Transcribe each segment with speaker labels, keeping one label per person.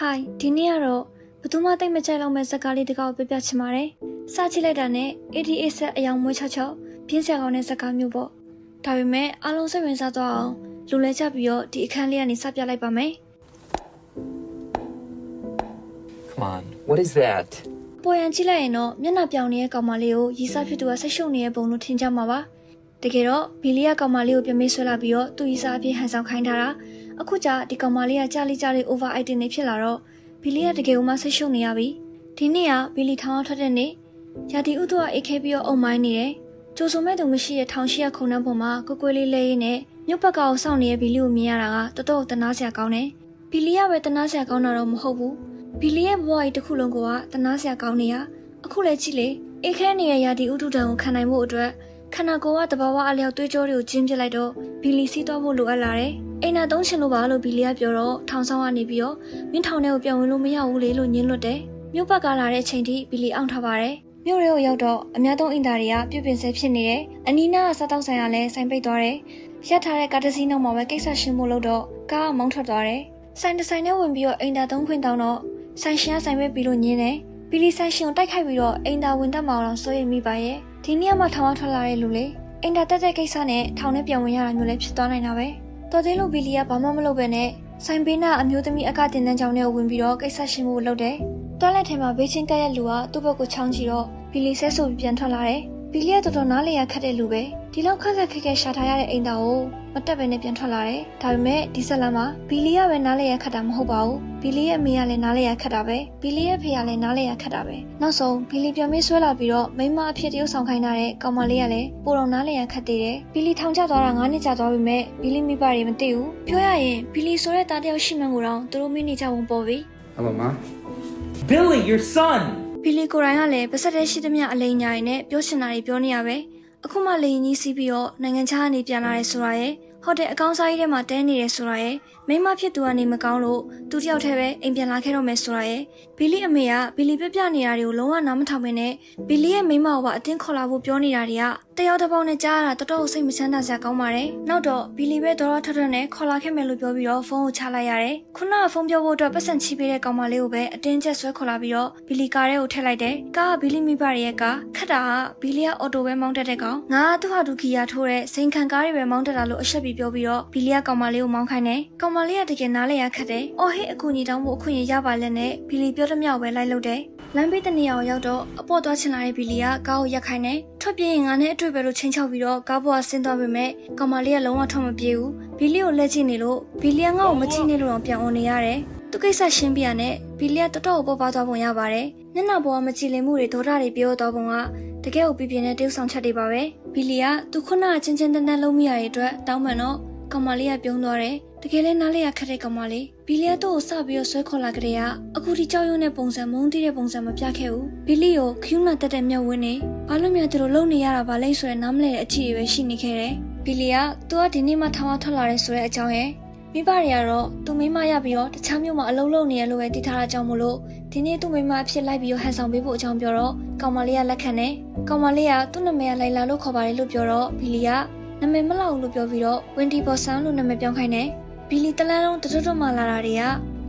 Speaker 1: Hi ဒီနေ့ကတော့ဘသူမှတိတ်မကြိုက်လောက်မဲ့ဇာတ်ကားလေးတစ်ကောက်ပြပြချင်ပါတယ်။စကြည့်လိုက်တာနဲ့ ADA ဆက်အယောင်မွေး66ပြင်းစရာကောင်းတဲ့ဇာတ်ကားမျိုးပေါ့။ဒါပေမဲ့အားလုံးစိတ်ဝင်စားသွားအောင်လူလဲကြပြီးတော့ဒီအခန်းလေးကနေစပြလိုက်ပါမယ်
Speaker 2: Come on, what is that?
Speaker 1: ။ပေါ်ရန်ကြည့်လိုက်ရင်တော့မျက်နှာပြောင်နေတဲ့ကောင်မလေးကိုရီစားဖြစ်သူကဆက်ရှုပ်နေတဲ့ပုံလို့ထင်ကြမှာပါ။တကယ်တော့ဘီလီယာကောင်မလေးကိုပြမေးဆွဲလာပြီးတော့သူ့ရီစားအဖြစ်ဟန်ဆောင်ခိုင်းထားတာ။အခုကျဒီကောင်မလေးကကြာလေး over acting နေဖြစ်လာတော့ဘီလီယာတကယ်မှဆက်ရှုပ်နေရပြီ။ဒီနေ့ကဘီလီထောင်းထွက်တဲ့နေ့ရာတီဥတုကအိတ်ခဲပြီးတော့အုံမိုင်းနေတယ်။ကြိုးစုံမဲ့သူမရှိတဲ့1800ခုနှစ်ပေါ်မှာကိုကွေးလေးလဲရင်းနဲ့မြုပ်ဘက်ကောင်စောင့်နေတဲ့ဘီလီကိုမြင်ရတာကတော်တော်တနာစရာကောင်းတယ်။ဘီလီကပဲတနာစရာကောင်းတာတော့မဟုတ်ဘူး။ဘီလီရဲ့ဘဝကြီးတစ်ခုလုံးကတနာစရာကောင်းနေရ။အခုလည်းကြည့်လေအိတ်ခဲနေတဲ့ရာတီဥတုတံကိုခံနိုင်ဖို့အတွက်ခန္ဓာကိုယ်ကတဘာဝအလျောက်သွေးကြောတွေကိုကျင်းပလိုက်တော့ဘီလီစီးသွားဖို့လိုအပ်လာတယ်။အိမ်နာသုံးချင်လို့ပါလို့ဘီလီကပြောတော့ထောင်ဆောင်ကနေပြီးတော့မင်းထောင်ထဲကိုပြန်ဝင်လို့မရဘူးလေလို့ညင်းလွတ်တယ်။မြို့ဘက်ကလာတဲ့အချိန်ထိဘီလီအောင်ထားပါတယ်။မြို့ရဲကိုရောက်တော့အများသုံးအင်တာတွေကပြုပြင်ဆဲဖြစ်နေတယ်။အနီးနားကစားတောက်ဆိုင်ကလည်းဆိုင်ပိတ်သွားတယ်။ရက်ထားတဲ့ကားတစ်စီးနောက်မှာပဲကိစ္စရှင်းဖို့လုပ်တော့ကားကမောင်းထွက်သွားတယ်။ဆိုင်တစ်ဆိုင်နဲ့ဝင်ပြီးတော့အိမ်တာသုံးခွင့်တောင်းတော့ဆိုင်ရှင်ကဆိုင်ပိတ်ပြီးလို့ညင်းတယ်။ဘီလီဆိုင်ရှင်ကိုတိုက်ခိုက်ပြီးတော့အိမ်တာဝင်တတ်မအောင်စိုးရိမ်မိပါရဲ့။ဒီနေ့မှထောင်ထွက်လာတဲ့လူလေအိမ်တာတက်တဲ့ကိစ္စနဲ့ထောင်ထဲပြန်ဝင်ရတာမျိုးလည်းဖြစ်သွားနိုင်တာပဲတော်သေးလို့ဘီလီကဘာမှမလုပ်ပဲနဲ့ဆိုင်ပေးနာအမျိုးသမီးအကတင်တန်းချောင်းထဲကိုဝင်ပြီးတော့ကိစ္စရှင်းဖို့လုပ်တယ်တွားလက်ထဲမှာဘေးချင်းကက်ရဲ့လူကသူ့ဘက်ကိုချောင်းကြည့်တော့ဘီလီဆဲဆိုပြီးပြန်ထွက်လာတယ်ဘီလီကတော်တော်နားလေရခတ်တဲ့လူပဲဒီလောက်ခက်ခဲရှာထားရတဲ့အိမ်တာကိုမတက်ပဲနဲ့ပြန်ထွက်လာတယ်ဒါပေမဲ့ဒီဆက်လမ်းမှာဘီလီကပဲနားလေရခတ်တာမဟုတ်ပါဘူးဘီလီရဲ့အမေကလည်းနားလေရခတ်တာပဲဘီလီရဲ့ဖေကလည်းနားလေရခတ်တာပဲနောက်ဆုံးဘီလီပြန်မေးဆွဲလာပြီးတော့မိမအဖြစ်တရုပ်ဆောင်ခိုင်းထားတဲ့ကောင်မလေးကလည်းပိုတော်နားလေရခတ်သေးတယ်ဘီလီထောင်ကျသွားတာ9နှစ်ကြာသွားပြီမဲ့ဘီလီမိဘတွေမသိဘူးပြောရရင်ဘီလီဆိုတဲ့တားတယောက်ရှိမှန်းကိုတော့သူတို့မင်းနေကြဝန်ပေါ်ပြီ
Speaker 3: Hello, Ma.
Speaker 2: Billy, your son!
Speaker 1: ဘီလီကိုရိုင်းကလည်းပါဆက်တဲ့ရှိသမျှအလိမ်ညာတွေနဲ့ပြောချင်တာတွေပြောနေရပဲအခုမှလေရင်ကြီးစီးပြီးတော့နိုင်ငံခြားကနေပြန်လာရဲဆိုတာရဲ့ဟိုတယ်အကောင့်စားကြီးထဲမှာတဲနေရဲဆိုတာရဲ့မိမဖြစ်သူကနေမကောင်းလို့သူတယောက်တည်းပဲအိမ်ပြန်လာခဲ့တော့မယ်ဆိုတာရဲ့ဘီလီအမေကဘီလီပြနေတာတွေကိုလုံးဝနားမထောင်မနဲ့ဘီလီရဲ့မိမကအတင်းခေါ်လာဖို့ပြောနေတာတွေကတယောက်တစ်ပေါက်နဲ့ကြားရတာတော်တော်စိတ်မချမ်းသာစရာကောင်းပါတယ်နောက်တော့ဘီလီပဲတော်ထထနဲ့ခေါ်လာခဲ့မယ်လို့ပြောပြီးတော့ဖုန်းကိုချလိုက်ရတယ်ခုနကဖုန်းပြောဖို့အတွက်ပတ်စံချီပေးတဲ့ကောင်မလေးကိုပဲအတင်းကျပ်ဆွဲခေါ်လာပြီးတော့ဘီလီကားထဲကိုထည့်လိုက်တယ်ကားကဘီလီမိဘရဲ့ကားခက်တာကဘီလီကအော်တိုပဲမောင်းတက်တဲ့ကောင်ငါကသူ့ဟာသူခီယာထိုးတဲ့စိန်ခံကားတွေပဲမောင်းတက်တာလို့အရှက်ပြီးပြောပြီးတော့ဘီလီကကောင်မလေးကိုမောင်းခိုင်းတယ်ကောင်မလေးကတကယ်နားလေရခက်တယ်အော်ဟေးအကူကြီးတောင်းဖို့အခွင့်ရပါလက်နဲ့ဘီလီပြောတဲ့မြောက်ပဲလိုက်လုပ်တယ်လမ်းဘေးတနေရာကိုရောက်တော့အပေါ်သွားချင်လာတဲ့ဘီလီကကားကိုရက်ခိုင်းတယ်ထွက်ပြေးရင်ငါနဲ့အတွေ့ပဲလို့ချင်းချောက်ပြီးတော့ကားပေါ်ကဆင်းသွားပေမဲ့ကောင်မလေးကလုံးဝထွက်မပြေးဘူးဘီလီကိုလက်ကြည့်နေလို့ဘီလီကငါ့ကိုမကြည့်နေလို့တော့ပြန်အောင်နေရတယ်သူကိစ္စရှင်းပြရနဲ့ဘီလီကတော်တော်ပေါ်ပါသွားပုံရပါတယ်မျက်နှာပေါ်ကမကြည်လင်မှုတွေဒေါသတွေပြောတော့ပုံကတကယ်ကိုပြပြနဲ့တရုပ်ဆောင်ချက်တွေပါပဲဘီလီကသူခုနကချင်းချင်းတန်းတန်းလုံးမိရတဲ့အတွက်တောင်းပန်တော့ကောင်မလေးကပြုံးသွားတယ်တကယ်လဲနားလေရခက်တဲ့ကောင်မလေးဘီလီယာတို့ကိုစပြီးတော့ဆွဲခေါ်လာကြတဲ့ကအခုဒီကြောက်ရွံ့တဲ့ပုံစံမုန်းတီးတဲ့ပုံစံမပြခဲ့ဘူးဘီလီကိုခယူးနာတက်တဲ့မျက်ဝန်းနေဘာလို့များသူတို့လုံနေရတာဗာလဲဆိုတဲ့နားမလဲတဲ့အချီတွေပဲရှိနေခဲ့တယ်ဘီလီယာသူကဒီနေ့မှထောင်ထွက်လာတယ်ဆိုတဲ့အကြောင်းရဲ့မိဘတွေကတော့သူမိမရပြီးတော့တခြားမျိုးမှာအလုံးလုံးနေရလို့ပဲတည်ထားတာကြောင့်မို့လို့ဒီနေ့သူ့မိမအဖြစ်လိုက်ပြီးတော့ဟန်ဆောင်ပေးဖို့အကြောင်းပြောတော့ကောင်မလေးကလက်ခံတယ်ကောင်မလေးကသူ့နာမည်ကလိုက်လာလို့ခေါ်ပါတယ်လို့ပြောတော့ဘီလီယာနာမည်မလောက်ဘူးလို့ပြောပြီးတော့ဝင်တီဘော်ဆန်လို့နာမည်ပြောင်းခိုင်းတယ်ဘီလီတလန်းလုံးတတွတ်မှလာတာတွေက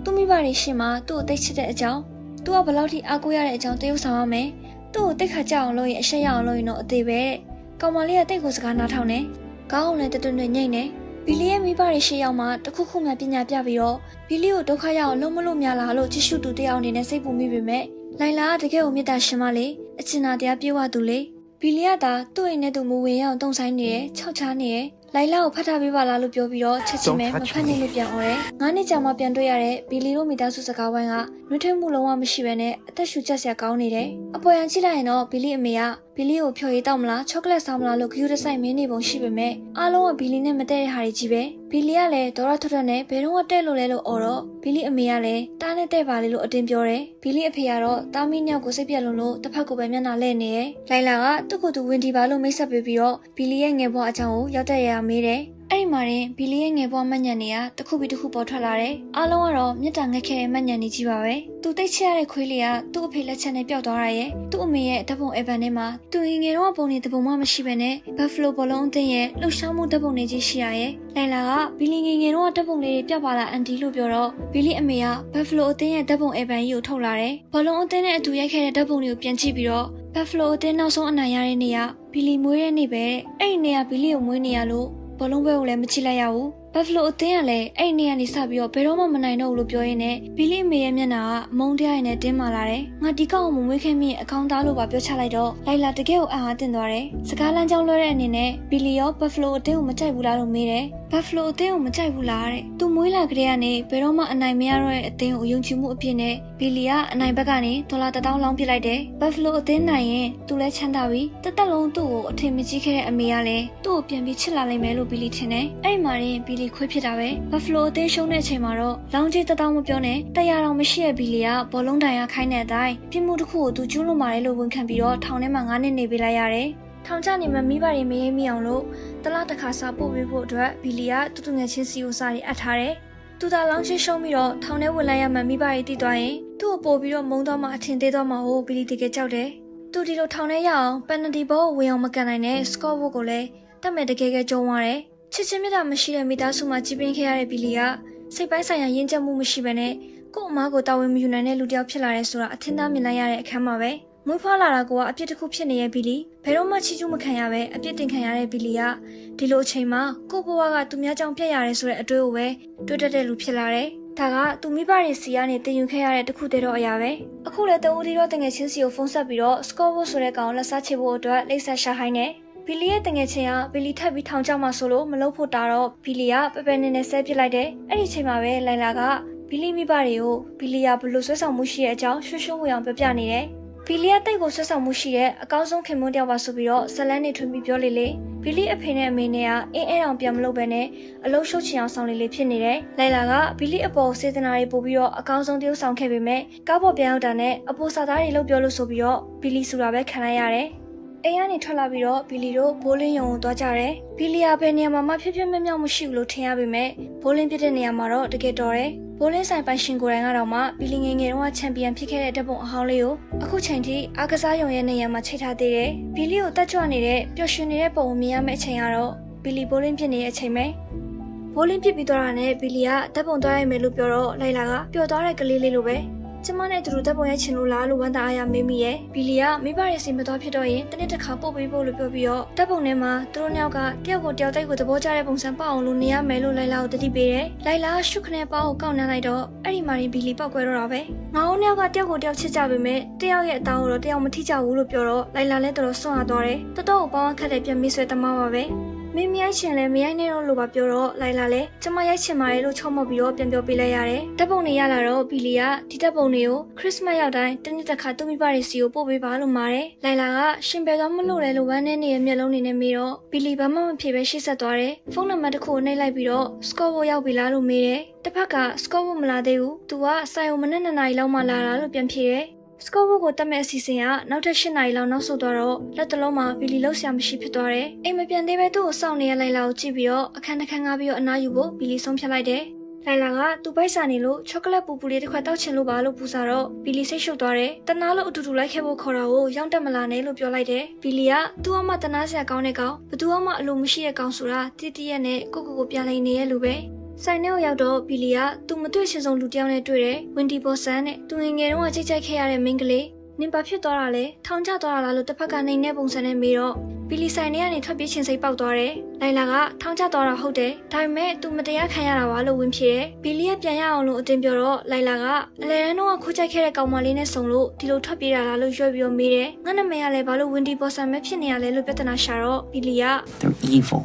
Speaker 1: သူ့မိဘတွေရှင်းမှာသူ့ကိုသိချစ်တဲ့အကြောင်းသူကဘလောက်ထိအားကိုးရတဲ့အကြောင်းတရုပ်ဆောင်ရမယ်သူ့ကိုတိတ်ခါကြအောင်လုပ်ရင်အရှက်ရအောင်လုပ်ရင်တော့အသေးပဲတဲ့ကောင်မလေးကတိတ်ကိုစကားနားထောင်တယ်ကောင်းအောင်လည်းတွတ်နဲ့ညိတ်နေဘီလီရဲ့မိဘတွေရှေ့ရောက်မှတခုခုမှပညာပြပြီးတော့ဘီလီကိုဒုက္ခရအောင်လုံးမလို့များလားလို့ကြည့်ရှုသူတယောက်အနေနဲ့စိတ်ပူမိပေမဲ့လိုင်လာကတကယ်ကိုမေတ္တာရှင်မလေးအချင်နာတရားပြေဝသူလေဘီလီကသာသူ့အိမ်နဲ့သူမဝင်ရအောင်တုံဆိုင်နေတယ်ခြောက်ချားနေတယ်လိုက်လာကိုဖတ်ထားပေးပါလားလို့ပြောပြီးတော့ချက်ချင်းပဲမဖတ်နိုင်လို့ပြန်អော်တယ်။9နှစ်ကြာမှပြန်တွေ့ရတဲ့ဘီလီတို့မိသားစုစကားဝိုင်းကနှွေးထွေးမှုလုံးဝမရှိဘဲနဲ့အသက်ရှူချက်စရာကောင်းနေတယ်။အပေါ်ရန်ကြည့်လိုက်ရင်တော့ဘီလီအမေကဘီလီကိုဖြော်ရည်တောက်မလားချောကလက်စားမလားလို့ဂယူးတဆိုင်မင်းနေပုံရှိပေမဲ့အားလုံးကဘီလီနဲ့မတည့်တဲ့ဟာတွေကြီးပဲ။ဘီလီကလည်းဒေါရထွတ်ထွတ်နဲ့ဘယ်တော့တဲ့လို့လဲလို့អော်တော့ဘီလီအမေကလည်းတားနဲ့တဲ့ပါလေလို့အတင်းပြောတယ်။ဘီလီအဖေကတော့တားမင်းညောက်ကိုစိတ်ပြက်လွန်လို့တစ်ဖက်ကိုပဲမျက်နှာလဲနေတယ်။လိုင်လာကသူ့ကိုယ်သူဝင်ဒီပါလို့မိတ်ဆက်ပေးပြီးတော့ဘီလီရဲ့ငယ်ဘွားအကြောင်းကိုရောက်တဲ့ရမေးတယ်။ အဲ့ဒီမှာရင်ဘီလီရဲ့ငယ်ဘွားမှတ်ညံတွေကတစ်ခုပြီးတစ်ခုပေါ်ထွက်လာတယ်အားလုံးကတော့မြတ်တာငက်ခဲ့တဲ့မှတ်ညံတွေကြီးပါပဲသူတိတ်ချရတဲ့ခွေးလေးကသူ့အဖေလက်ချက်နဲ့ပျောက်သွားတာရဲ့သူ့အမေရဲ့ဓာတ်ပုံအယ်ဘန်ထဲမှာသူငယ်တော့ပုံနေတပုံမှမရှိဘဲနဲ့ဘတ်ဖလိုဘောလုံးအသင်းရဲ့လှုပ်ရှားမှုဓာတ်ပုံတွေကြီးရှိရရဲ့လိုင်လာကဘီလီငယ်တော့ဓာတ်ပုံလေးတွေပြပါလာအန်တီလို့ပြောတော့ဘီလီအမေကဘတ်ဖလိုအသင်းရဲ့ဓာတ်ပုံအယ်ဘန်ကြီးကိုထုတ်လာတယ်ဘောလုံးအသင်းနဲ့အတူရိုက်ခဲ့တဲ့ဓာတ်ပုံတွေကိုပြန်ကြည့်ပြီးတော့ဘတ်ဖလိုအသင်းနောက်ဆုံးအနိုင်ရတဲ့နေ့ကဘီလီမွေးတဲ့နေ့ပဲအဲ့ဒီနေ့ကဘီလီကိုမွေးနေရလို့ဘောလုံးပွဲကိုလည်းမကြည့်လိုက်ရဘူးဘတ်ဖလိုအသင်းကလည်းအဲ့ဒီနေ့ကနေစပြီးတော့ဘယ်တော့မှမနိုင်တော့ဘူးလို့ပြောရင်းနဲ့ဘီလီအမေရဲ့မျက်နှာကအမုန်းတရားနဲ့တင်းမာလာတယ်ငါဒီကောင်ကိုမမွေးခဲ့မိအကောင်းသားလို့ပါပြောချလိုက်တော့လိုက်လာတကယ်ကိုအားတင်သွားတယ်စကားလမ်းကြောင်းလွှဲတဲ့အနေနဲ့ဘီလီရောဘတ်ဖလိုအသင်းကိုမကြိုက်ဘူးလားလို့မေးတယ်ဘတ်ဖလိုအသင်းကိုမကြိုက်ဘူးလားတဲ့သူမွေးလာကလေးကနေဘယ်တော့မှအနိုင်မရတော့တဲ့အသင်းကိုယုံကြည်မှုအပြည့်နဲ့ဘီလီကအနိုင်ဘက်ကနေဒေါ်လာ1000လောင်းပစ်လိုက်တယ်ဘတ်ဖလိုအသင်းနိုင်ရင်သူလည်းချမ်းသာပြီတက်တက်လုံးသူ့ကိုအထင်မကြီးခဲ့တဲ့အမေကလည်းသူ့ကိုပြန်ပြီးချစ်လာနိုင်မယ်လို့ဘီလီထင်တယ်အဲ့ဒီမှာရင်ဘီလီခွေးဖြစ်တာပဲဘတ်ဖလိုအသင်းရှုံးတဲ့အချိန်မှာတော့လောင်းကြီး1000မပြောနဲ့100တောင်မရှိတဲ့ဘီလီကဘောလုံးတိုင်ရခိုင်းတဲ့အတိုင်းပြစ်မှုတစ်ခုကိုသူကျူးလွန်ပါတယ်လို့ဝန်ခံပြီးတော့ထောင်ထဲမှာ9နှစ်နေပေးလိုက်ရတယ်ထောင်ချနေမှမိဘတွေမရေးမိအောင်လို့တလားတစ်ခါစာပို့ပေးဖို့အတွက်ဘီလီကတူတူငယ်ချင်းစီကိုစာတွေအပ်ထားတယ်။သူသာလောင်းချင်းရှုံးပြီးတော့ထောင်ထဲဝင်လိုက်ရမှမိဘတွေတည်သွားရင်သူ့ကိုပို့ပြီးတော့မုန်းတော့မှအထင်သေးတော့မှဟိုဘီလီတကယ်ကြောက်တယ်။သူဒီလိုထောင်ထဲရအောင်ပန်နတီဘောကိုဝင်အောင်မကန်နိုင်တဲ့စကော့ဘုတ်ကိုလည်းတတ်မဲ့တကယ်ကြုံသွားတယ်။ချစ်ချင်းမြတ်တာမရှိတဲ့မိသားစုမှာကြီးပင်းခဲ့ရတဲ့ဘီလီကစိတ်ပိုင်းဆိုင်ရာယဉ်ကျေးမှုမရှိဘဲနဲ့ကို့အမားကိုတာဝန်မယူနိုင်တဲ့လူတစ်ယောက်ဖြစ်လာတယ်ဆိုတာအထင်သာမြင်လိုက်ရတဲ့အခန်းမှာပဲမွေးဖွားလာတာကအပြစ်တစ်ခုဖြစ်နေတဲ့ဘီလီဘယ်တော့မှချီးကျူးမခံရပဲအပြစ်တင်ခံရတဲ့ဘီလီကဒီလိုအချိန်မှာကို့ဘဝကသူများကြောင့်ပြက်ရတယ်ဆိုတဲ့အတွေးကိုပဲတွေးတတ်တဲ့လူဖြစ်လာတယ်။ဒါကသူမိဘတွေစီကနေတင်ယူခဲ့ရတဲ့တခုတည်းတော့အရာပဲ။အခုလည်းတဦးတည်းတော့တငယ်ချင်းစီကိုဖုန်းဆက်ပြီးတော့စကော့ဘုတ်ဆိုတဲ့ကောင်လက်စားချေဖို့အတွက်လိပ်ဆက်ရှာဟိုင်းနေဘီလီရဲ့တငယ်ချင်းကဘီလီထပ်ပြီးထောင်ချမှဆိုလို့မလုပ်ဖို့တာတော့ဘီလီကပပနေနဲ့ဆဲပစ်လိုက်တယ်။အဲ့ဒီချိန်မှာပဲလိုင်လာကဘီလီမိဘတွေကိုဘီလီကဘလို့ဆွဲဆောင်မှုရှိတဲ့အကြောင်းရွှွှွှဝေအောင်ပြောပြနေတယ်။ဘီလီကတိတ်ကိုဆွတ်ဆောင်မှုရှိတဲ့အကောင်းဆုံးခင်မွန်းတယောက်ပါဆိုပြီးတော့ဇလန်းနေထွင်ပြီးပြောလေဘီလီအဖေနဲ့အမေနဲ့ကအင်းအောင်ပြန်မလုပ်ပဲနဲ့အလုံးရှုပ်ချင်အောင်ဆောင်လေဖြစ်နေတယ်။လိုင်လာကဘီလီအပေါ်စေတနာတွေပို့ပြီးတော့အကောင်းဆုံးတယောက်ဆောင်ခဲ့ပေမဲ့ကားပေါ်ပြန်ရောက်တာနဲ့အပေါ်စာသားတွေလုပ်ပြောလို့ဆိုပြီးတော့ဘီလီဆိုတာပဲခံလိုက်ရတယ်။အိမ်ကနေထွက်လာပြီးတော့ဘီလီတို့ဘိုးလင်းရုံကိုသွားကြတယ်။ဘီလီကဘယ်နေရာမှာဖြစ်ဖြစ်မြောက်မရှိဘူးလို့ထင်ရပေမဲ့ဘိုးလင်းပြတဲ့နေရာမှာတော့တကယ်တော်တယ်။ဘိုးလင်းဆိုင်ပိုင်ရှင်ကိုယ်တိုင်ကတော့မှဘီလီငယ်တုန်းကချန်ပီယံဖြစ်ခဲ့တဲ့တပ်ပုံအဟောင်းလေးကိုအခုချိန်ထိအားကစားရုံရဲ့နေရာမှာချိန်ထားသေးတယ်။ဘီလီကိုတက်ကြွနေတဲ့ပျော်ရွှင်နေတဲ့ပုံကိုမြင်ရမယ့်အချိန်ကတော့ဘီလီဘိုးလင်းပြနေတဲ့အချိန်ပဲ။ဘိုးလင်းပြပြီးသွားတာနဲ့ဘီလီကတပ်ပုံသွားရမယ်လို့ပြောတော့လိုက်လာကပျော်သွားတဲ့ကလေးလေးလိုပဲကျမနဲ့သူတို့တပ်ပုံရဲ့ချင်လို့လားလို့ဝန်တာအားရမေးမိရဲ့ဘီလီကမိဘရဲ့စီမတော်ဖြစ်တော့ရင်တနေ့တစ်ခါပို့ပေးဖို့လို့ပြောပြီးတော့တပ်ပုံထဲမှာသူတို့နှစ်ယောက်ကတယောက်ကိုတယောက်တိုက်ကိုသဘောကျတဲ့ပုံစံပေါအောင်လို့နေရမယ်လို့လိုက်လာကိုတတိပေးတယ်လိုက်လာရှုခနဲ့ပေါကိုကောက်နှမ်းလိုက်တော့အဲ့ဒီမှာဘီလီပောက်ကွဲတော့တာပဲငါတို့နှစ်ယောက်ကတယောက်ကိုတယောက်ချစ်ကြပေမဲ့တယောက်ရဲ့အသားကိုတော့တယောက်မထိကြဘူးလို့ပြောတော့လိုက်လာလဲတော်တော်ဆွန့်ရသွားတယ်တော်တော်ကိုပေါင်းခတ်တဲ့ပြန်မိဆွဲသမားပါပဲမင်းမရိုက်ချင်လဲမရိုက်နဲ့တော့လို့ပါပြောတော့လိုက်လာလဲကျမရိုက်ချင်ပါတယ်လို့ချုံမော့ပြီးတော့ပြန်ပြောပေးလိုက်ရတယ်တပ်ပုံတွေရလာတော့ဘီလီကဒီတပ်ပုံတွေကိုခရစ်စမတ်ရောက်တိုင်းတနေ့တစ်ခါသူ့မိဘတွေစီကိုပို့ပေးပါလို့မှာတယ်လိုက်လာကရှင်ဘယ်တော့မလို့လဲလို့ဝမ်းနဲ့နေတဲ့မျက်လုံးတွေနဲ့မေးတော့ဘီလီဘာမှမဖြေပဲရှေ့ဆက်သွားတယ်ဖုန်းနံပါတ်တစ်ခုကိုနှိပ်လိုက်ပြီးတော့စကော့ဘိုရောက်ပြီလားလို့မေးတယ်တစ်ဖက်ကစကော့ဘိုမလာသေးဘူးသူကဆိုင်ုံမနေ့2နာရီလောက်မှလာတာလို့ပြန်ဖြေတယ်စကော့ဘုတ်ကိုတက်မဲ့အစီအစဉ်ကနောက်ထပ်8နာရီလောက်နောက်ဆုတ်သွားတော့လက်တလုံးမှာဘီလီလောက်ဆရာမရှိဖြစ်သွားတယ်။အိမ်မပြန်သေးပဲသူ့ကိုစောင့်နေရလိုက်လာကိုကြည့်ပြီးတော့အခန်းတစ်ခန်းကားပြီးတော့အနားယူဖို့ဘီလီဆုံးဖြတ်လိုက်တယ်။လိုက်လာကသူ့ပိုက်ဆံနေလို့ချောကလက်ပူပူလေးတစ်ခွက်တောက်ချင်လို့ပါလို့ပူစားတော့ဘီလီစိတ်ရှုပ်သွားတယ်။တနာလို့အတူတူလိုက်ခဲ့ဖို့ခေါ်တာကိုရောက်တက်မလာနဲ့လို့ပြောလိုက်တယ်။ဘီလီကသူ့အမတနာစရာကောင်းတဲ့ကောင်ဘသူမှအလိုမရှိတဲ့ကောင်ဆိုတာတိတိရက်နဲ့ကိုပြန်လိန်နေရလို့ပဲဆိုင်ထဲကိုရောက်တော့ဘီလီကသူမတွေ့ချင်ဆုံးလူတစ်ယောက်နဲ့တွေ့တယ်ဝင်ဒီဘော်ဆန်နဲ့သူငယ်တုန်းကချိတ်ချိုက်ခဲ့ရတဲ့မိန်းကလေးနင်ဘာဖြစ်သွားတာလဲထောင်ကျသွားတာလားလို့တစ်ဖက်ကနှိမ်နေပုံစံနဲ့မေးတော့ဘီလီဆိုင်ထဲကနေထွက်ပြေးချင်စိတ်ပေါက်သွားတယ်လိုက်လာကထောင်ကျသွားတာဟုတ်တယ်ဒါပေမဲ့သူမတရားခံရတာပါလို့ဝင်ဖြေတယ်ဘီလီကပြန်ရအောင်လို့အတင်းပြောတော့လိုက်လာကအလဲတန်းတော့ခိုးချိုက်ခဲ့တဲ့ကောင်မလေးနဲ့ဆုံလို့ဒီလိုထွက်ပြေးတာလားလို့ရွှေ့ပြီးတော့မေးတယ်ငါနာမည်ကလည်းဘာလို့ဝင်ဒီဘော်ဆန်ပဲဖြစ်နေရလဲလို့ပြဿနာရှာတော့ဘီလီက
Speaker 2: They're evil.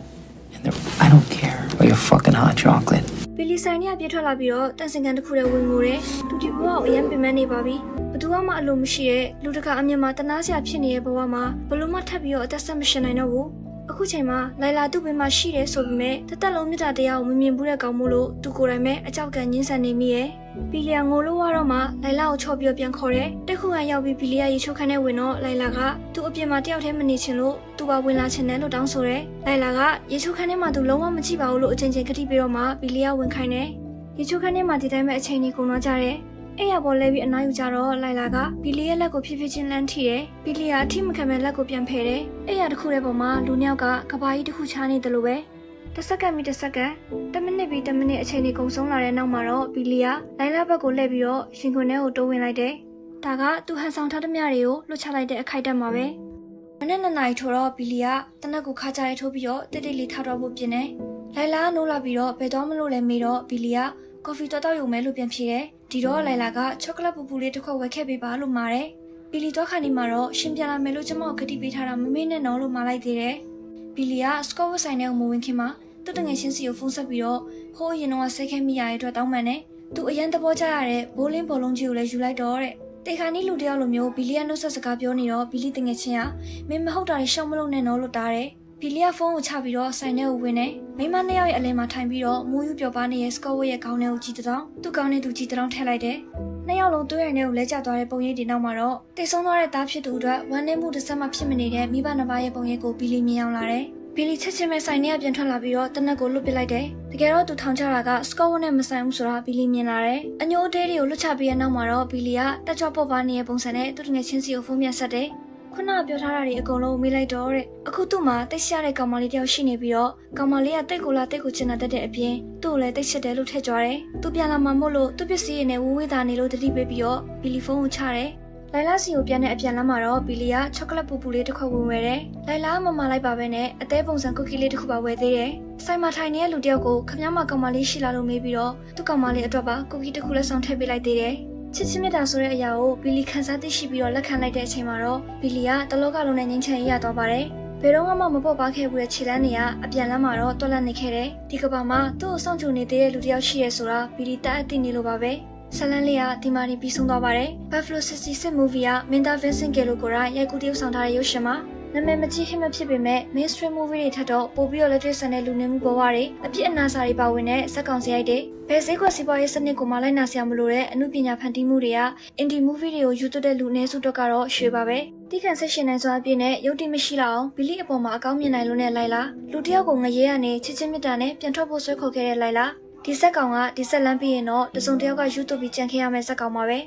Speaker 2: And I don't care about your fucking hot chocolate.
Speaker 1: ဘီလီဆိုင်ကပြေးထွက်လာပြီးတော့တန်စင်ကန်တစ်ခုတည်းဝင်ငိုတယ်သူဒီဘဝကိုအရင်ပြင်ပန်းနေပါပြီဘသူမှအလိုမရှိတဲ့လူတကာအမြင်မှာတနာစရာဖြစ်နေတဲ့ဘဝမှာဘလို့မှထပ်ပြီးတော့အသက်ဆက်မရှင်နိုင်တော့ဘူးအခုချိန်မှာလိုင်လာသူ့ဘေးမှာရှိတယ်ဆိုပေမဲ့တသက်လုံးမြတ်တာတရားကိုမမြင်ဘူးတဲ့ကောင်မို့လို့သူကိုယ်တိုင်ပဲအကြောက်ကန်ညှင်းဆန်နေမိရဲ့ဘီလီယာငိုလို့ရတော့မှလိုင်လာကိုချော့ပြီးပြန်ခေါ်တယ်တက်ခုကရောက်ပြီးဘီလီယာရေချိုးခန်းထဲဝင်တော့လိုင်လာကသူ့အပြင်မှာတယောက်တည်းမနေချင်လို့သူက ပါဝင်လာချင်တယ်လို့တောင်းဆိုတယ်။လိုက်လာကရေချိုးခန်းထဲမှာသူလုံးဝမကြည့်ပါဘူးလို့အချင်းချင်းကတိပြီးတော့မှဘီလီယာဝင်ခိုင်းတယ်။ရေချိုးခန်းထဲမှာဒီတိုင်းပဲအချိန်ကြီးကုန်တော့ကြတယ်။အဲ့ရပေါ်လဲပြီးအနားယူကြတော့လိုက်လာကဘီလီယာလက်ကိုဖြည်းဖြည်းချင်းလှမ်းထိတယ်။ဘီလီယာအထိမခံမဲ့လက်ကိုပြန်ဖယ်တယ်။အဲ့ရတစ်ခုတည်းပေါ်မှာလူနှစ်ယောက်ကကဘာကြီးတစ်ခုချနေတယ်လို့ပဲ။တစ်စက္ကန့်ပြီးတစ်စက္ကန့်10မိနစ်ပြီး10မိနစ်အချိန်ကြီးကုန်ဆုံးလာတဲ့နောက်မှာတော့ဘီလီယာလိုက်လာဘက်ကိုလှည့်ပြီးတော့ရှင်ခွန်ထဲကိုတိုးဝင်လိုက်တယ်။ဒါကသူဟန်ဆောင်ထားသမျှတွေကိုလွှတ်ချလိုက်တဲ့အခိုက်အတန့်မှာပဲ။မနေ့2နာရီထိုးတော့ဘီလီယာတနက်ကိုခါကြရဲထိုးပြီးတော့တိတ်တိတ်လေးထားတော့ဖို့ပြင်နေ။လိုက်လာနိုးလာပြီးတော့ဘယ်တော့မလို့လဲမေးတော့ဘီလီယာကော်ဖီတောက်ရုံမဲလို့ပြန်ဖြေတယ်။ဒီတော့လိုက်လာကချောကလက်ပူပူလေးတစ်ခွက်ဝယ်ခဲ့ပေးပါလို့မှာတယ်။ဘီလီတော့ခါနေမှာတော့ရှင်ပြန်လာမယ်လို့ကျမကတိပေးထားတာမမေ့နဲ့နော်လို့မှာလိုက်သေးတယ်။ဘီလီယာစကော့ဝတ်ဆိုင်နဲ့မဝင်ခင်မှာသူ့တငယ်ချင်းစီကိုဖုန်းဆက်ပြီးတော့ဟိုးရင်တော့ဆက်ခဲ့မိရတဲ့အတွက်တောင်းပန်တယ်။သူအရန်သဘောကျရတဲ့ဘိုးလင်းဘောလုံးကြီးကိုလည်းယူလိုက်တော့တဲ့။တေခါနီးလူတယောက်လိုမျိုးဘီလီယာနှုတ်ဆက်စကားပြောနေတော့ဘီလီတငယ်ချင်းကမင်းမဟုတ်တာရှောက်မလို့နဲ့နော်လို့တားတယ်။ဘီလီယာဖုန်းကိုချပြီးတော့ဆိုင်ထဲကိုဝင်တယ်။မိမနှစ်ယောက်ရဲ့အလယ်မှာထိုင်ပြီးတော့မူးယူပျော်ပါနေတဲ့စကော့ဝတ်ရဲ့ခေါင်းထဲကိုကြည့်တောင်းသူ့ခေါင်းနဲ့သူကြည့်တောင်းထည့်လိုက်တယ်။နှစ်ယောက်လုံးသွေးရည်နဲ့ကိုလဲကျသွားတဲ့ပုံရိပ်တွေနောက်မှာတော့တိတ်ဆုံးသွားတဲ့သားဖြစ်သူအတွက်ဝမ်းနည်းမှုတစ်စက်မှဖြစ်မနေတဲ့မိဘနှစ်ပါးရဲ့ပုံရိပ်ကိုဘီလီမြင်အောင်လာတယ်။ဘီလီချက်ချင်းပဲဆိုင်ထဲကပြန်ထွက်လာပြီးတော့တနက်ကိုလွတ်ပစ်လိုက်တယ်။တကယ်တော့သူထောင်ချတာကစကော့ဝတ်နဲ့မဆိုင်ဘူးဆိုတာဘီလီမြင်လာတယ်။အညိုအသေးတွေကိုလွတ်ချပြီးတဲ့နောက်မှာတော့ဘီလီကတက်ချော့ပေါ့ပါနေတဲ့ပုံစံနဲ့သူ့တငယ်ချင်းစီကိုဖုန်းပြန်ဆက်တယ်။ခုနကပြောထားတာတွေအကုန်လုံးမေးလိုက်တော့တဲ့။အခုသူ့မှာတိတ်ရှရတဲ့ကောင်မလေးတယောက်ရှိနေပြီးတော့ကောင်မလေးကတိတ်ကိုလာတိတ်ကိုချင်တာတတ်တဲ့အပြင်သူ့ကိုလည်းတိတ်ချစ်တယ်လို့ထည့်ကြွားတယ်။သူပြန်လာမှမို့လို့သူ့ပစ္စည်းတွေနဲ့ဝဝေးသားနေလို့တတိပေးပြီးတော့ဘီလီဖုန်းကိုချတယ်။လိုက်လာစီကိုပြန်တဲ့အပြန်လမ်းမှာတော့ဘီလီကချောကလက်ပူပူလေးတစ်ခွက်ဝင်ဝယ်တယ်။လိုက်လာမမလိုက်ပါပဲနဲ့အသေးပုံစံကူကီလေးတစ်ခုပါဝယ်သေးတယ်။ဆိုင်မှာထိုင်နေတဲ့လူတယောက်ကိုခမည်းမကောင်မလေးရှိလာလို့မေးပြီးတော့သူ့ကောင်မလေးအတွက်ပါကူကီတစ်ခုလက်ဆောင်ထည့်ပေးလိုက်သေးတယ်။ချစ်ချင်းမြတ်တာဆိုတဲ့အရာကိုဘီလီခန်းစားသိရှိပြီးတော့လက်ခံလိုက်တဲ့အချိန်မှာတော့ဘီလီကတလောကလုံးနဲ့ငင်းချင်ရသွားပါတယ်။ဘယ်တော့မှမပေါ့ပါခဲ့ဘူးတဲ့ခြေလမ်းတွေကအပြန်လမ်းမှာတော့တွက်လက်နေခဲ့တယ်။ဒီကဘာမှာသူ့ကိုစောင့်ကြိုနေသေးတဲ့လူတယောက်ရှိရဲဆိုတာဘီလီတအားသိနေလို့ပါပဲ။ဆလန်လေးကဒီမာပြီးဆုံးသွားပါတယ်။ Buffalo 66 movie ကမင်တာဗင်ဆင်ကယ်လိုကိုရိုက်ကူတရုပ်ဆောင်ထားတဲ့ရုပ်ရှင်မှာနာမည်မကြီးဟစ်မဖြစ်ပေမဲ့ mainstream movie တွေထက်တော့ပိုပြီးတော့လက်တွေ့ဆန်တဲ့လူနေမှုဘဝတွေအပြစ်အနာစာတွေပါဝင်တဲ့ဇက်ကောင်စရိုက်တွေဘယ်ဈေးကွက်စီးပွားရေးစနစ်ကိုမှလိုက်နာစရာမလိုတဲ့အမှုပညာဖန်တီးမှုတွေက indie movie တွေကိုယူသွတ်တဲ့လူအနည်းစုတော့ကတော့ရွှေပါပဲတိခန့်ဆက်ရှင်နိုင်စွာအပြည့်နဲ့ရုပ်တိမရှိလောက်အောင်ဘီလီအပေါ်မှာအကောင်းမြင်နိုင်လို့နဲ့လိုက်လာလူတစ်ယောက်ကိုငရဲရနေချစ်ချင်းမြတ်တာနဲ့ပြန်ထွက်ဖို့ဆွဲခေါ်ခဲ့တဲ့လိုက်လာဒီဇက်ကောင်ကဒီဇက်လန်းပြီးရင်တော့တစုံတစ်ယောက်ကယူသွတ်ပြီးကြံခဲ့ရမယ့်ဇက်ကောင်ပါပဲ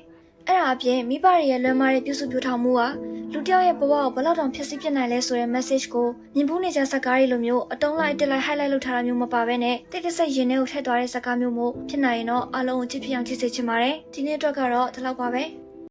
Speaker 1: အဲ့ဒါအပြင်မိဘတွေရဲ့လွမ်းမာတဲ့ပြုစုပြောထောင်မှုကလူတယောက်ရဲ့ဘဝကိုဘယ်လောက်တောင်ဖျက်ဆီးပြနိုင်လဲဆိုတဲ့ message ကိုမြင်ဘူးနေကြစကားတွေလိုမျိုးအတုံးလိုက်တက်လိုက် highlight လုပ်ထားတာမျိုးမပါဘဲနဲ့တိတ်တဆိတ်ရင်ထဲကိုထည့်သွားတဲ့စကားမျိုးမို့ဖြစ်နိုင်ရင်တော့အလုံးကိုကြည့်ဖြစ်အောင်ကြည့်စေချင်ပါတယ်ဒီနေ့အတွက်ကတော့ဒီလောက်ပါပဲ